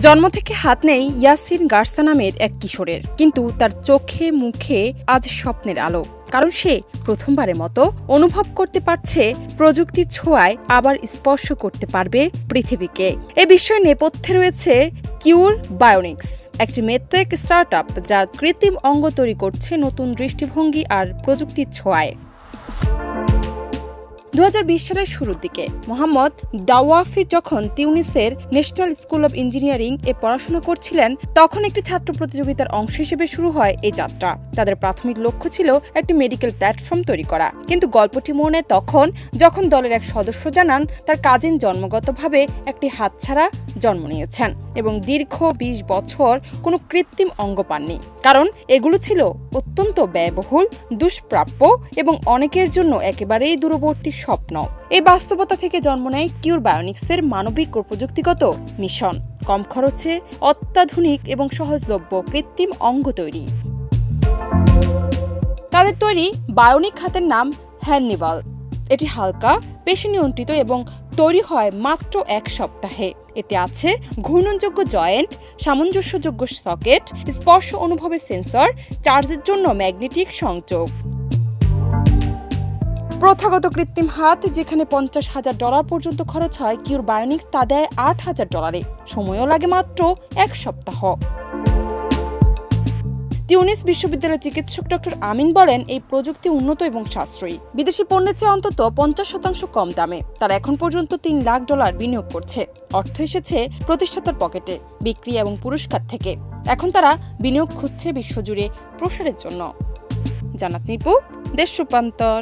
জন্ম থেকে হাত নেই ইয়াসিন গার্সা নামের এক কিশোরের, কিন্তু তার চোখে মুখে আজ স্বপ্নের আলো। কারণ সে প্রথমবারের মতো অনুভব করতে পারছে প্রযুক্তির ছোঁয়ায় আবার স্পর্শ করতে পারবে পৃথিবীকে। এ বিষয়ে নেপথ্যে রয়েছে কিউর বায়োনিক্স, একটি মেডটেক স্টার্টআপ যা কৃত্রিম অঙ্গ তৈরি করছে নতুন দৃষ্টিভঙ্গি আর প্রযুক্তির ছোঁয়ায়। 2020 সালের শুরুর দিকে মোহাম্মদ দাওয়াফি যখন তিউনিসের ন্যাশনাল স্কুল অব ইঞ্জিনিয়ারিং এ পড়াশোনা করছিলেন, তখন একটি ছাত্র প্রতিযোগিতার অংশ হিসেবে শুরু হয় এই যাত্রা। তাদের প্রাথমিক লক্ষ্য ছিল একটি মেডিকেল প্ল্যাটফর্ম তৈরি করা, কিন্তু গল্পটি মনে তখন যখন দলের এক সদস্য জানান তার কাজিন জন্মগতভাবে একটি হাতছাড়া জন্ম নিয়েছেন এবং দীর্ঘ 20 বছর কোনো কৃত্রিম অঙ্গ পাননি, কারণ এগুলো ছিল অত্যন্ত ব্যয়বহুল, দুষ্প্রাপ্য এবং অনেকের জন্য একেবারেই দূরবর্তী স্বপ্ন। এই বাস্তবতা থেকে জন্ম নেয় কিউর বায়োনিক্সের মানবিক ও প্রযুক্তিগত মিশন, কম খরচে অত্যাধুনিক এবং সহজলভ্য কৃত্রিম অঙ্গ তৈরি। তাদের তৈরি বায়োনিক হাতের নাম হ্যান্নিবাল। এটি হালকা, পেশি নিয়ন্ত্রিত এবং তৈরি হয় মাত্র 1 সপ্তাহে। এতে আছে ঘূর্ণনযোগ্য জয়েন্ট, সামঞ্জস্যযোগ্য সকেট, স্পর্শ অনুভবের সেন্সর, চার্জের জন্য ম্যাগনেটিক সংযোগ। প্রথাগত কৃত্রিম হাত যেখানে $50,000 পর্যন্ত খরচ হয়, কিউর বায়োনিক্স তা দেয় $8,000-এ। সময়ও লাগে মাত্র 1 সপ্তাহ। তিউনিস বিশ্ববিদ্যালয়ের চিকিৎসক ডক্টর আমিন বলেন, এই প্রযুক্তি উন্নত এবং সাশ্রয়ী, বিদেশি পণ্যের চেয়ে অন্তত 50% কম দামে। তারা এখন পর্যন্ত $3 লাখ বিনিয়োগ করছে। অর্থ এসেছে প্রতিষ্ঠাতার পকেটে, বিক্রি এবং পুরস্কার থেকে। এখন তারা বিনিয়োগ খুঁজছে বিশ্বজুড়ে প্রসারের জন্য। জান্নাত নিপু, দেশ রূপান্তর।